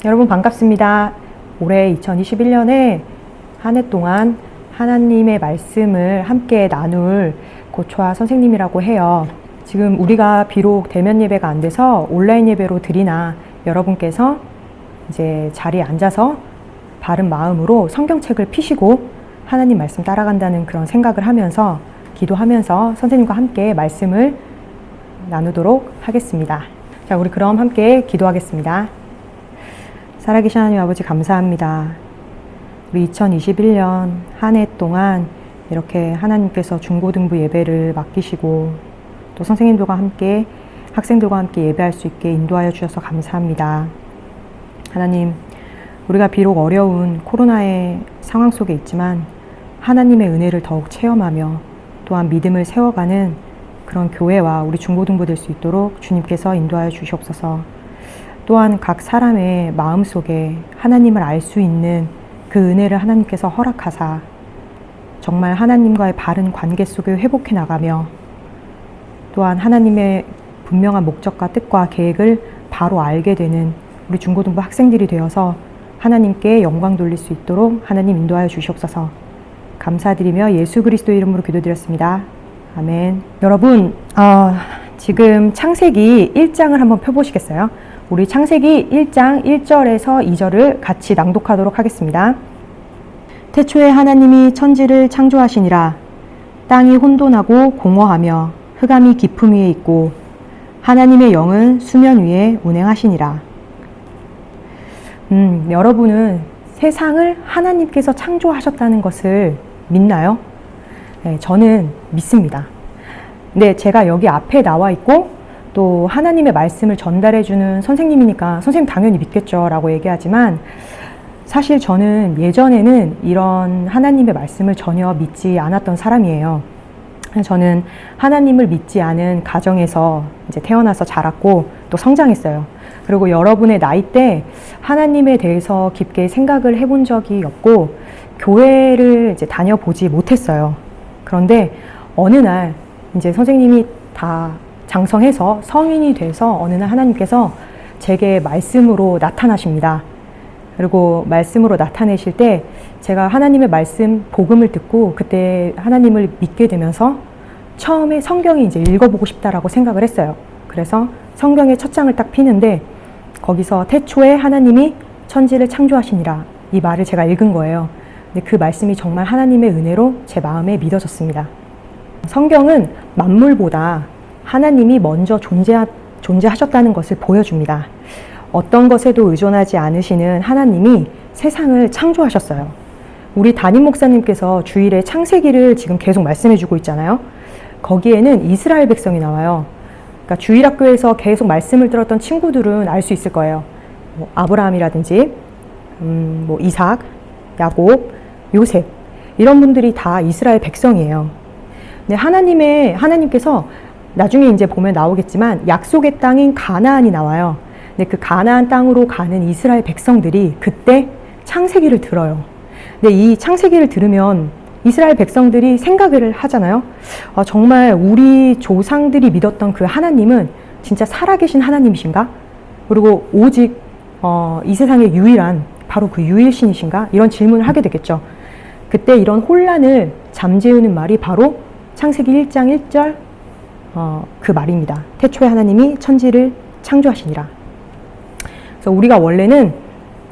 여러분 반갑습니다. 올해 2021년에 한 해 동안 하나님의 말씀을 함께 나눌 고초아 선생님이라고 해요. 지금 우리가 비록 대면 예배가 안 돼서 온라인 예배로 드리나 여러분께서 이제 자리에 앉아서 바른 마음으로 성경책을 피시고 하나님 말씀 따라간다는 그런 생각을 하면서 기도하면서 선생님과 함께 말씀을 나누도록 하겠습니다. 자, 우리 그럼 함께 기도하겠습니다. 살아계신 하나님 아버지 감사합니다. 우리 2021년 한 해 동안 이렇게 하나님께서 중고등부 예배를 맡기시고 또 선생님들과 함께 학생들과 함께 예배할 수 있게 인도하여 주셔서 감사합니다. 하나님, 우리가 비록 어려운 코로나의 상황 속에 있지만 하나님의 은혜를 더욱 체험하며 또한 믿음을 세워가는 그런 교회와 우리 중고등부 될 수 있도록 주님께서 인도하여 주시옵소서. 또한 각 사람의 마음속에 하나님을 알 수 있는 그 은혜를 하나님께서 허락하사 정말 하나님과의 바른 관계 속에 회복해 나가며 또한 하나님의 분명한 목적과 뜻과 계획을 바로 알게 되는 우리 중고등부 학생들이 되어서 하나님께 영광 돌릴 수 있도록 하나님 인도하여 주시옵소서. 감사드리며 예수 그리스도 이름으로 기도드렸습니다. 아멘. 여러분, 지금 창세기 1장을 한번 펴보시겠어요? 우리 창세기 1장 1절에서 2절을 같이 낭독하도록 하겠습니다. 태초에 하나님이 천지를 창조하시니라. 땅이 혼돈하고 공허하며 흑암이 깊음 위에 있고 하나님의 영은 수면 위에 운행하시니라. 여러분은 세상을 하나님께서 창조하셨다는 것을 믿나요? 네, 저는 믿습니다. 네, 제가 여기 앞에 나와 있고 또 하나님의 말씀을 전달해주는 선생님이니까 선생님 당연히 믿겠죠 라고 얘기하지만 사실 저는 예전에는 이런 하나님의 말씀을 전혀 믿지 않았던 사람이에요. 저는 하나님을 믿지 않은 가정에서 이제 태어나서 자랐고 또 성장했어요. 그리고 여러분의 나이 때 하나님에 대해서 깊게 생각을 해본 적이 없고 교회를 이제 다녀보지 못했어요. 그런데 어느 날 이제 선생님이 다 장성해서 성인이 돼서 어느 날 하나님께서 제게 말씀으로 나타나십니다. 그리고 말씀으로 나타내실 때 제가 하나님의 말씀 복음을 듣고 그때 하나님을 믿게 되면서 처음에 성경이 이제 읽어보고 싶다라고 생각을 했어요. 그래서 성경의 첫 장을 딱 피는데 거기서 태초에 하나님이 천지를 창조하시니라 이 말을 제가 읽은 거예요. 근데 그 말씀이 정말 하나님의 은혜로 제 마음에 믿어졌습니다. 성경은 만물보다 하나님이 먼저 존재하셨다는 것을 보여줍니다. 어떤 것에도 의존하지 않으시는 하나님이 세상을 창조하셨어요. 우리 담임 목사님께서 주일에 창세기를 지금 계속 말씀해주고 있잖아요. 거기에는 이스라엘 백성이 나와요. 그러니까 주일학교에서 계속 말씀을 들었던 친구들은 알 수 있을 거예요. 아브라함이라든지 이삭, 야곱, 요셉 이런 분들이 다 이스라엘 백성이에요. 근데 하나님께서 나중에 이제 보면 나오겠지만 약속의 땅인 가나안이 나와요. 근데 그 가나안 땅으로 가는 이스라엘 백성들이 그때 창세기를 들어요. 근데 이 창세기를 들으면 이스라엘 백성들이 생각을 하잖아요. 정말 우리 조상들이 믿었던 그 하나님은 진짜 살아계신 하나님이신가? 그리고 오직 이 세상의 유일한 바로 그 유일신이신가? 이런 질문을 하게 되겠죠. 그때 이런 혼란을 잠재우는 말이 바로 창세기 1장 1절 그 말입니다. 태초에 하나님이 천지를 창조하시니라. 그래서 우리가 원래는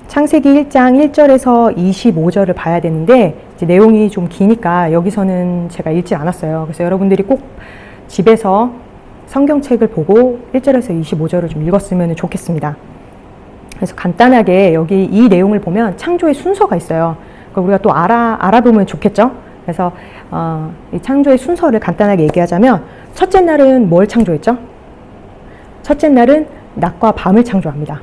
창세기 1장 1절에서 25절을 봐야 되는데 이제 내용이 좀 기니까 여기서는 제가 읽지 않았어요. 그래서 여러분들이 꼭 집에서 성경책을 보고 1절에서 25절을 좀 읽었으면 좋겠습니다. 그래서 간단하게 여기 이 내용을 보면 창조의 순서가 있어요. 그걸 우리가 또 알아보면 좋겠죠. 그래서 이 창조의 순서를 간단하게 얘기하자면 첫째 날은 뭘 창조했죠? 첫째 날은 낮과 밤을 창조합니다.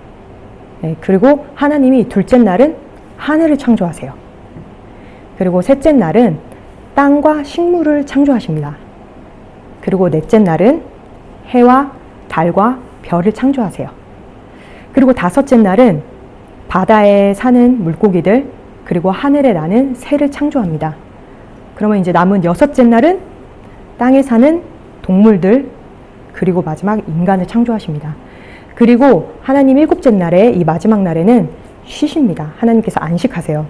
네, 그리고 하나님이 둘째 날은 하늘을 창조하세요. 그리고 셋째 날은 땅과 식물을 창조하십니다. 그리고 넷째 날은 해와 달과 별을 창조하세요. 그리고 다섯째 날은 바다에 사는 물고기들 그리고 하늘에 나는 새를 창조합니다. 그러면 이제 남은 여섯째 날은 땅에 사는 동물들 그리고 마지막 인간을 창조하십니다. 그리고 하나님 일곱째 날에, 이 마지막 날에는 쉬십니다. 하나님께서 안식하세요.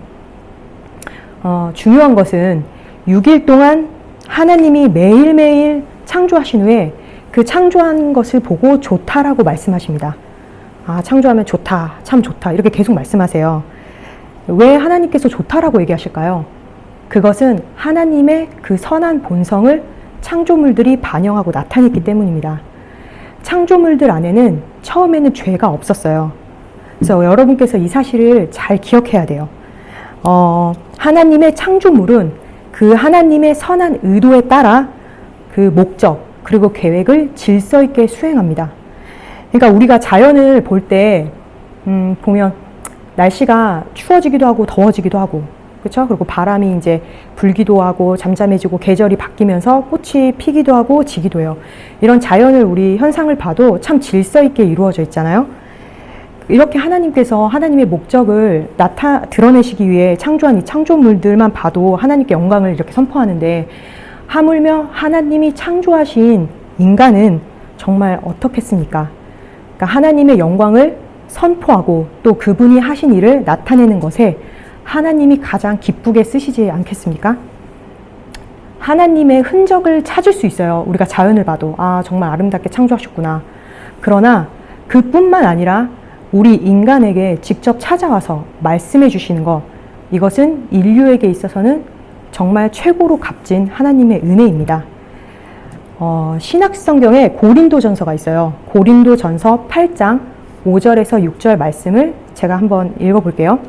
중요한 것은 6일 동안 하나님이 매일매일 창조하신 후에 그 창조한 것을 보고 좋다라고 말씀하십니다. 아, 창조하면 좋다, 참 좋다, 이렇게 계속 말씀하세요. 왜 하나님께서 좋다라고 얘기하실까요? 그것은 하나님의 그 선한 본성을 창조물들이 반영하고 나타냈기 때문입니다. 창조물들 안에는 처음에는 죄가 없었어요. 그래서 여러분께서 이 사실을 잘 기억해야 돼요. 하나님의 창조물은 그 하나님의 선한 의도에 따라 그 목적 그리고 계획을 질서 있게 수행합니다. 그러니까 우리가 자연을 볼 때 보면 날씨가 추워지기도 하고 더워지기도 하고, 그렇죠? 그리고 바람이 이제 불기도 하고 잠잠해지고 계절이 바뀌면서 꽃이 피기도 하고 지기도 해요. 이런 자연을 우리 현상을 봐도 참 질서 있게 이루어져 있잖아요. 이렇게 하나님께서 하나님의 목적을 드러내시기 위해 창조한 이 창조물들만 봐도 하나님께 영광을 이렇게 선포하는데, 하물며 하나님이 창조하신 인간은 정말 어떻겠습니까? 그러니까 하나님의 영광을 선포하고 또 그분이 하신 일을 나타내는 것에 하나님이 가장 기쁘게 쓰시지 않겠습니까? 하나님의 흔적을 찾을 수 있어요. 우리가 자연을 봐도 아, 정말 아름답게 창조하셨구나. 그러나 그뿐만 아니라 우리 인간에게 직접 찾아와서 말씀해 주시는 것, 이것은 인류에게 있어서는 정말 최고로 값진 하나님의 은혜입니다. 신약성경에 고린도전서가 있어요. 고린도전서 8장 5절에서 6절 말씀을 제가 한번 읽어볼게요.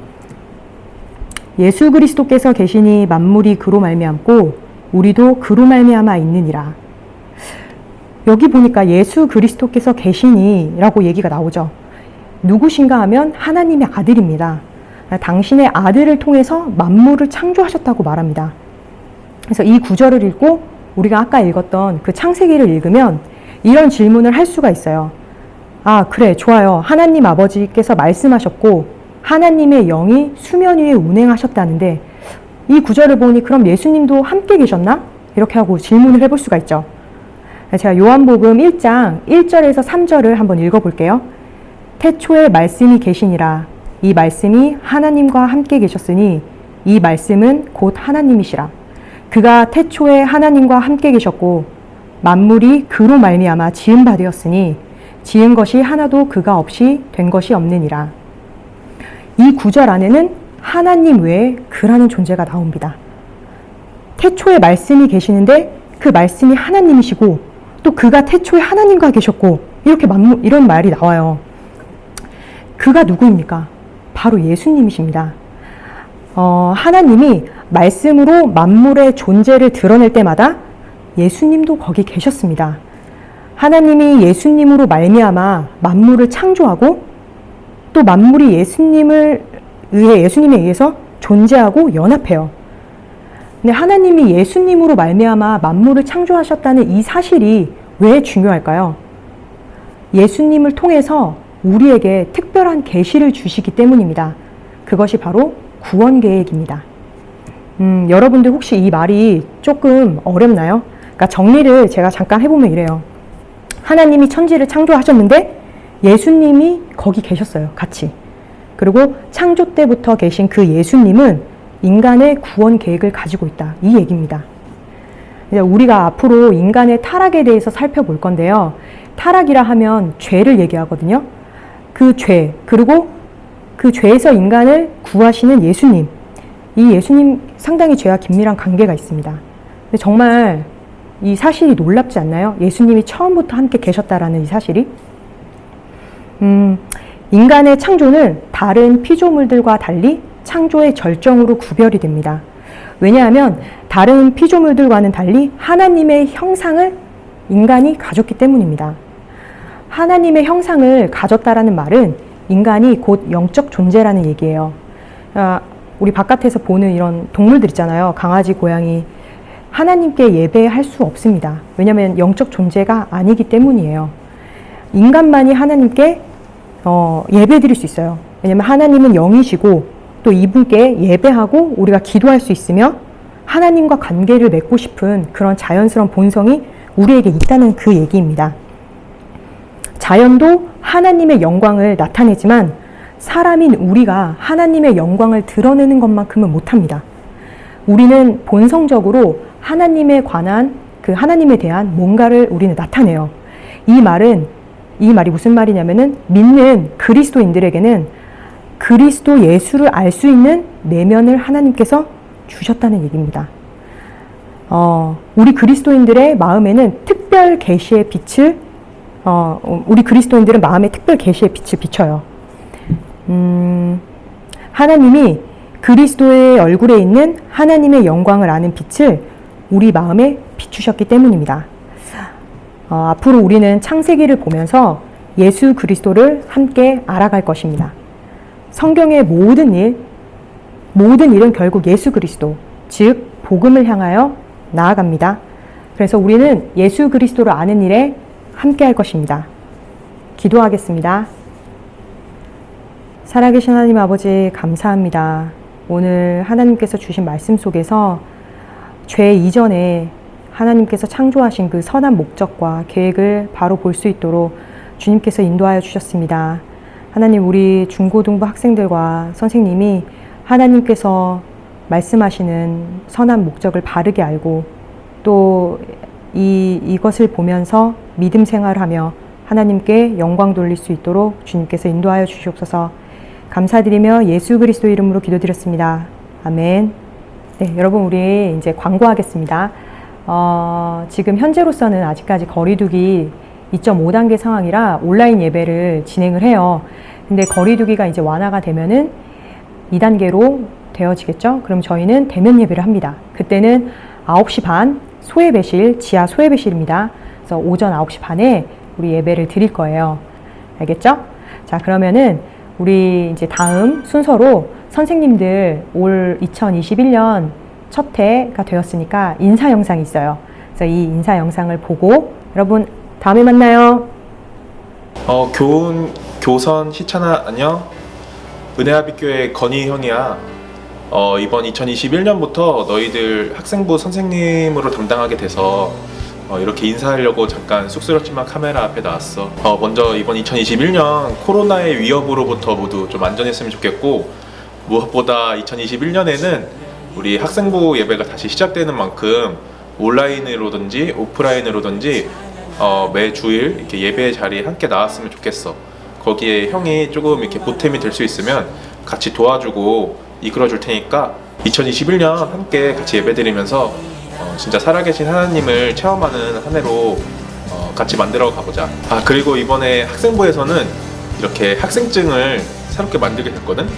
예수 그리스도께서 계시니 만물이 그로 말미암고 우리도 그로 말미암아 있느니라. 여기 보니까 예수 그리스도께서 계시니 라고 얘기가 나오죠. 누구신가 하면 하나님의 아들입니다. 당신의 아들을 통해서 만물을 창조하셨다고 말합니다. 그래서 이 구절을 읽고 우리가 아까 읽었던 그 창세기를 읽으면 이런 질문을 할 수가 있어요. 아, 그래, 좋아요. 하나님 아버지께서 말씀하셨고 하나님의 영이 수면 위에 운행하셨다는데 이 구절을 보니 그럼 예수님도 함께 계셨나? 이렇게 하고 질문을 해볼 수가 있죠. 제가 요한복음 1장 1절에서 3절을 한번 읽어볼게요. 태초에 말씀이 계시니라. 이 말씀이 하나님과 함께 계셨으니 이 말씀은 곧 하나님이시라. 그가 태초에 하나님과 함께 계셨고 만물이 그로 말미암아 지은 바 되었으니 지은 것이 하나도 그가 없이 된 것이 없느니라. 이 구절 안에는 하나님 외에 그라는 존재가 나옵니다. 태초에 말씀이 계시는데 그 말씀이 하나님이시고 또 그가 태초에 하나님과 계셨고 이렇게 이런 말이 나와요. 그가 누구입니까? 바로 예수님이십니다. 하나님이 말씀으로 만물의 존재를 드러낼 때마다 예수님도 거기 계셨습니다. 하나님이 예수님으로 말미암아 만물을 창조하고 또 만물이 예수님에 의해서 존재하고 연합해요. 근데 하나님이 예수님으로 말미암아 만물을 창조하셨다는 이 사실이 왜 중요할까요? 예수님을 통해서 우리에게 특별한 계시를 주시기 때문입니다. 그것이 바로 구원 계획입니다. 여러분들 혹시 이 말이 조금 어렵나요? 그러니까 정리를 제가 잠깐 해보면 이래요. 하나님이 천지를 창조하셨는데 예수님이 거기 계셨어요. 같이. 그리고 창조 때부터 계신 그 예수님은 인간의 구원 계획을 가지고 있다. 이 얘기입니다. 우리가 앞으로 인간의 타락에 대해서 살펴볼 건데요. 타락이라 하면 죄를 얘기하거든요. 그 죄, 그리고 그 죄에서 인간을 구하시는 예수님. 이 예수님 상당히 죄와 긴밀한 관계가 있습니다. 근데 정말 이 사실이 놀랍지 않나요? 예수님이 처음부터 함께 계셨다라는 이 사실이. 인간의 창조는 다른 피조물들과 달리 창조의 절정으로 구별이 됩니다. 왜냐하면 다른 피조물들과는 달리 하나님의 형상을 인간이 가졌기 때문입니다. 하나님의 형상을 가졌다라는 말은 인간이 곧 영적 존재라는 얘기예요. 우리 바깥에서 보는 이런 동물들 있잖아요. 강아지, 고양이. 하나님께 예배할 수 없습니다. 왜냐하면 영적 존재가 아니기 때문이에요. 인간만이 하나님께 예배 드릴 수 있어요. 왜냐하면 하나님은 영이시고 또 이분께 예배하고 우리가 기도할 수 있으며 하나님과 관계를 맺고 싶은 그런 자연스러운 본성이 우리에게 있다는 그 얘기입니다. 자연도 하나님의 영광을 나타내지만 사람인 우리가 하나님의 영광을 드러내는 것만큼은 못합니다. 우리는 본성적으로 하나님에 대한 뭔가를 우리는 나타내요. 이 말이 무슨 말이냐면은 믿는 그리스도인들에게는 그리스도 예수를 알 수 있는 내면을 하나님께서 주셨다는 얘기입니다. 우리 그리스도인들의 마음에는 특별 계시의 빛을 우리 그리스도인들은 마음에 특별 계시의 빛을 비춰요. 하나님이 그리스도의 얼굴에 있는 하나님의 영광을 아는 빛을 우리 마음에 비추셨기 때문입니다. 앞으로 우리는 창세기를 보면서 예수 그리스도를 함께 알아갈 것입니다. 성경의 모든 일은 결국 예수 그리스도, 즉 복음을 향하여 나아갑니다. 그래서 우리는 예수 그리스도를 아는 일에 함께 할 것입니다. 기도하겠습니다. 살아계신 하나님 아버지 감사합니다. 오늘 하나님께서 주신 말씀 속에서 죄 이전에 하나님께서 창조하신 그 선한 목적과 계획을 바로 볼 수 있도록 주님께서 인도하여 주셨습니다. 하나님, 우리 중고등부 학생들과 선생님이 하나님께서 말씀하시는 선한 목적을 바르게 알고 또 이것을 보면서 믿음 생활하며 하나님께 영광 돌릴 수 있도록 주님께서 인도하여 주시옵소서. 감사드리며 예수 그리스도 이름으로 기도드렸습니다. 아멘. 네, 여러분 우리 이제 광고하겠습니다. 지금 현재로서는 아직까지 거리두기 2.5단계 상황이라 온라인 예배를 진행을 해요. 근데 거리두기가 이제 완화가 되면은 2단계로 되어지겠죠? 그럼 저희는 대면 예배를 합니다. 그때는 9시 반 소예배실, 지하 소예배실입니다. 그래서 오전 9시 반에 우리 예배를 드릴 거예요. 알겠죠? 자, 그러면은 우리 이제 다음 순서로 선생님들 올 2021년 첫 해가 되었으니까 인사 영상이 있어요. 그래서 이 인사 영상을 보고 여러분 다음에 만나요. 교선 희찬아 안녕. 은혜아비교회 건희 형이야. 이번 2021년부터 너희들 학생부 선생님으로 담당하게 돼서 이렇게 인사하려고 잠깐 쑥스럽지만 카메라 앞에 나왔어. 먼저 이번 2021년 코로나의 위협으로부터 모두 좀 안전했으면 좋겠고, 무엇보다 2021년에는 우리 학생부 예배가 다시 시작되는 만큼 온라인으로든지 오프라인으로든지 매 주일 이렇게 예배 자리에 함께 나왔으면 좋겠어. 거기에 형이 조금 이렇게 보탬이 될 수 있으면 같이 도와주고 이끌어 줄 테니까 2021년 함께 같이 예배 드리면서 진짜 살아계신 하나님을 체험하는 한 해로 같이 만들어 가보자. 그리고 이번에 학생부에서는 이렇게 학생증을 새롭게 만들게 됐거든.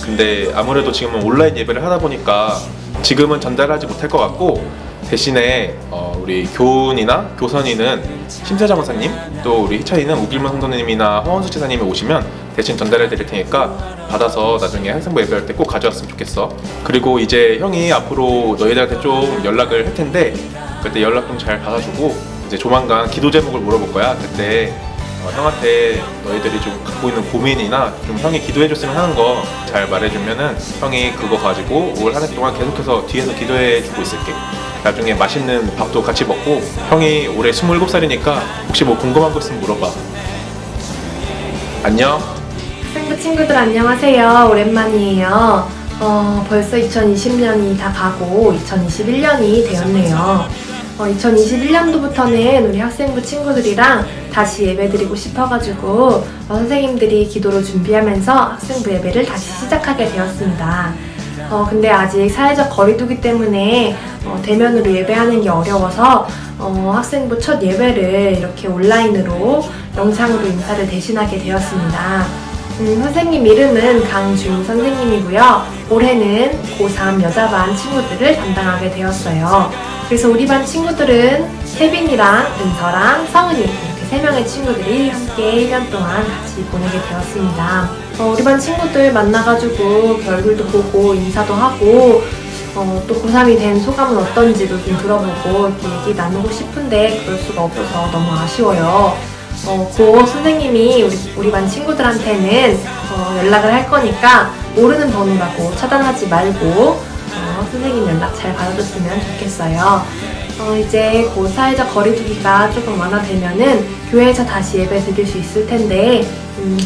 근데 아무래도 지금은 온라인 예배를 하다 보니까 지금은 전달하지 못할 것 같고, 대신에 우리 교훈이나 교선이는 심세자 권사님, 또 우리 희찬이는 우길문 성도님이나 허원수 지사님이 오시면 대신 전달해 드릴 테니까 받아서 나중에 학생부 예배할 때 꼭 가져왔으면 좋겠어. 그리고 이제 형이 앞으로 너희들한테 좀 연락을 할 텐데 그때 연락 좀 잘 받아주고, 이제 조만간 기도 제목을 물어볼 거야. 그때 형한테 너희들이 좀 갖고 있는 고민이나 좀 형이 기도해 줬으면 하는 거 잘 말해주면은 형이 그거 가지고 올 한 해 동안 계속해서 뒤에서 기도해 주고 있을게. 나중에 맛있는 밥도 같이 먹고, 형이 올해 27살이니까 혹시 뭐 궁금한 거 있으면 물어봐. 안녕. 학생부 친구들 안녕하세요. 오랜만이에요. 벌써 2020년이 다 가고 2021년이 되었네요. 2021년도부터는 우리 학생부 친구들이랑 다시 예배드리고 싶어가지고 선생님들이 기도로 준비하면서 학생부 예배를 다시 시작하게 되었습니다. 근데 아직 사회적 거리두기 때문에 대면으로 예배하는 게 어려워서 학생부 첫 예배를 이렇게 온라인으로 영상으로 인사를 대신하게 되었습니다. 선생님 이름은 강주인 선생님이고요. 올해는 고3 여자반 친구들을 담당하게 되었어요. 그래서 우리 반 친구들은 혜빈이랑 은서랑 성은이 이렇게 3명의 친구들이 함께 1년 동안 같이 보내게 되었습니다. 우리 반 친구들 만나가지고 얼굴도 보고 인사도 하고 또 고3이 된 소감은 어떤지도 좀 들어보고 이렇게 얘기 나누고 싶은데 그럴 수가 없어서 너무 아쉬워요. 고 선생님이 우리 반 친구들한테는 연락을 할 거니까 모르는 번호라고 차단하지 말고 선생님 연락 잘 받아줬으면 좋겠어요. 이제 곧 사회적 거리두기가 조금 완화되면은 교회에서 다시 예배 드릴 수 있을 텐데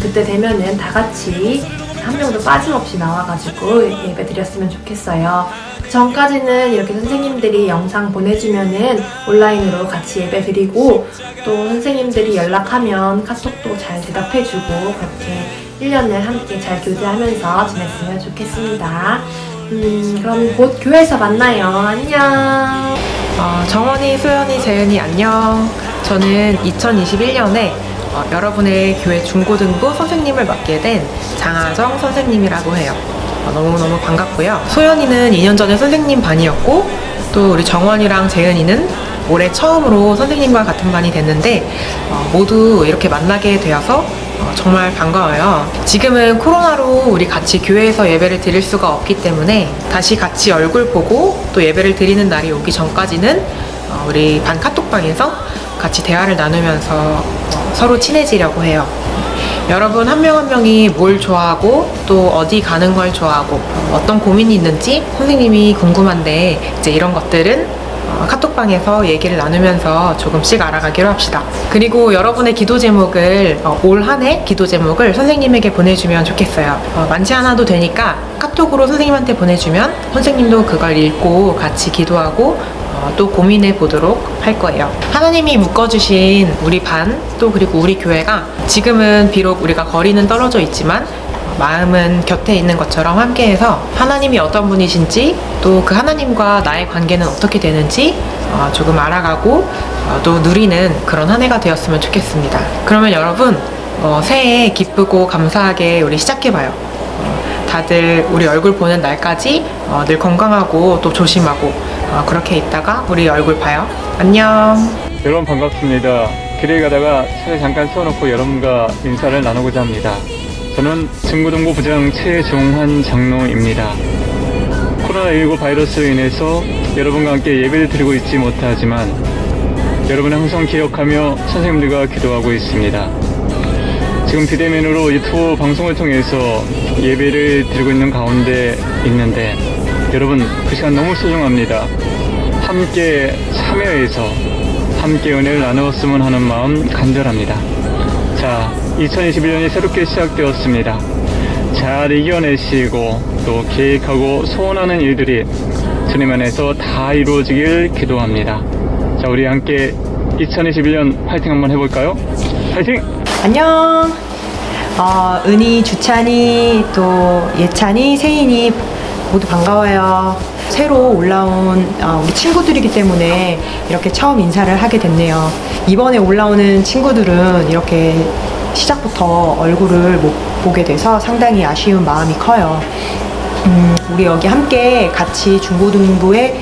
그때 되면은 다 같이 한 명도 빠짐없이 나와가지고 예배 드렸으면 좋겠어요. 그 전까지는 이렇게 선생님들이 영상 보내주면은 온라인으로 같이 예배 드리고 또 선생님들이 연락하면 카톡도 잘 대답해주고 그렇게 1년을 함께 잘 교제하면서 지냈으면 좋겠습니다. 그럼 곧 교회에서 만나요. 안녕. 정원이, 소연이, 재은이 안녕. 저는 2021년에 여러분의 교회 중고등부 선생님을 맡게 된 장하정 선생님이라고 해요. 너무너무 반갑고요. 소연이는 2년 전에 선생님 반이었고 또 우리 정원이랑 재은이는 올해 처음으로 선생님과 같은 반이 됐는데 모두 이렇게 만나게 되어서 정말 반가워요. 지금은 코로나로 우리 같이 교회에서 예배를 드릴 수가 없기 때문에 다시 같이 얼굴 보고 또 예배를 드리는 날이 오기 전까지는 우리 반 카톡방에서 같이 대화를 나누면서 서로 친해지려고 해요. 여러분 한 명 한 명이 뭘 좋아하고 또 어디 가는 걸 좋아하고 어떤 고민이 있는지 선생님이 궁금한데 이제 이런 것들은 카톡방에서 얘기를 나누면서 조금씩 알아가기로 합시다. 그리고 여러분의 기도 제목을 올 한 해 기도 제목을 선생님에게 보내주면 좋겠어요. 많지 않아도 되니까 카톡으로 선생님한테 보내주면 선생님도 그걸 읽고 같이 기도하고 또 고민해 보도록 할 거예요. 하나님이 묶어주신 우리 반 또 그리고 우리 교회가 지금은 비록 우리가 거리는 떨어져 있지만 마음은 곁에 있는 것처럼 함께해서 하나님이 어떤 분이신지 또 그 하나님과 나의 관계는 어떻게 되는지 조금 알아가고 또 누리는 그런 한 해가 되었으면 좋겠습니다. 그러면 여러분 새해 기쁘고 감사하게 우리 시작해봐요. 다들 우리 얼굴 보는 날까지 늘 건강하고 또 조심하고 그렇게 있다가 우리 얼굴 봐요. 안녕. 여러분 반갑습니다. 길에 가다가 차에 잠깐 세워놓고 여러분과 인사를 나누고자 합니다. 저는 중고등부 부장 최종환 장로입니다. 코로나19 바이러스로 인해서 여러분과 함께 예배를 드리고 있지 못하지만 여러분을 항상 기억하며 선생님들과 기도하고 있습니다. 지금 비대면으로 유튜브 방송을 통해서 예배를 드리고 있는 가운데 있는데 여러분 그 시간 너무 소중합니다. 함께 참여해서 함께 은혜를 나누었으면 하는 마음 간절합니다. 자, 2021년이 새롭게 시작되었습니다. 잘 이겨내시고 또 계획하고 소원하는 일들이 주님 안에서 다 이루어지길 기도합니다. 자, 우리 함께 2021년 파이팅 한번 해볼까요? 파이팅! 안녕. 은희, 주찬이, 또 예찬이, 세인이 모두 반가워요. 새로 올라온 우리 친구들이기 때문에 이렇게 처음 인사를 하게 됐네요. 이번에 올라오는 친구들은 이렇게 시작부터 얼굴을 못 보게 돼서 상당히 아쉬운 마음이 커요. 우리 여기 함께 같이 중고등부에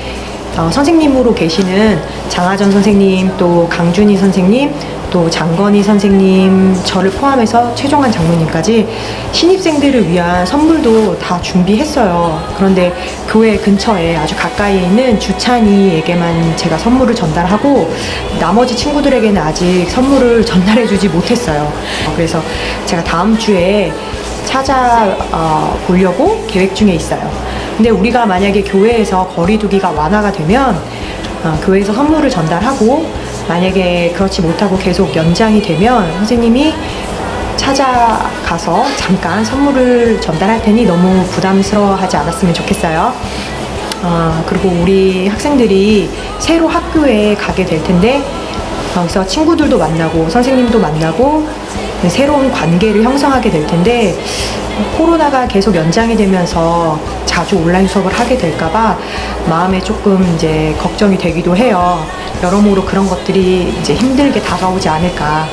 선생님으로 계시는 장하전 선생님, 또 강준희 선생님, 또 장건희 선생님, 저를 포함해서 최종환 장로님까지 신입생들을 위한 선물도 다 준비했어요. 그런데 교회 근처에 아주 가까이에 있는 주찬이에게만 제가 선물을 전달하고 나머지 친구들에게는 아직 선물을 전달해주지 못했어요. 그래서 제가 다음 주에 찾아보려고 계획 중에 있어요. 근데 우리가 만약에 교회에서 거리두기가 완화가 되면 교회에서 선물을 전달하고 만약에 그렇지 못하고 계속 연장이 되면 선생님이 찾아가서 잠깐 선물을 전달할 테니 너무 부담스러워하지 않았으면 좋겠어요. 그리고 우리 학생들이 새로 학교에 가게 될 텐데 여기서 친구들도 만나고 선생님도 만나고 새로운 관계를 형성하게 될 텐데 코로나가 계속 연장이 되면서 자주 온라인 수업을 하게 될까봐 마음에 조금 이제 걱정이 되기도 해요. 여러모로 그런 것들이 이제 힘들게 다가오지 않을까.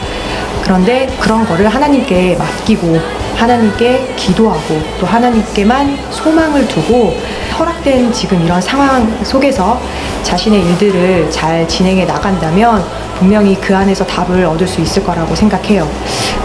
그런데 그런 거를 하나님께 맡기고 하나님께 기도하고 또 하나님께만 소망을 두고 허락된 지금 이런 상황 속에서 자신의 일들을 잘 진행해 나간다면 분명히 그 안에서 답을 얻을 수 있을 거라고 생각해요.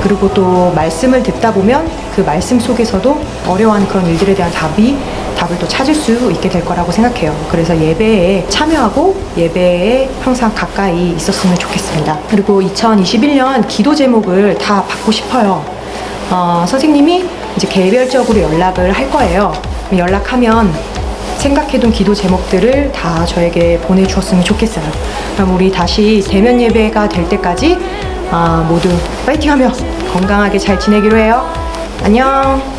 그리고 또 말씀을 듣다 보면 그 말씀 속에서도 어려워하는 그런 일들에 대한 답을 또 찾을 수 있게 될 거라고 생각해요. 그래서 예배에 참여하고 예배에 항상 가까이 있었으면 좋겠습니다. 그리고 2021년 기도 제목을 다 받고 싶어요. 선생님이 이제 개별적으로 연락을 할 거예요. 연락하면 생각해둔 기도 제목들을 다 저에게 보내주었으면 좋겠어요. 그럼 우리 다시 대면 예배가 될 때까지 모두 파이팅하며 건강하게 잘 지내기로 해요. 안녕.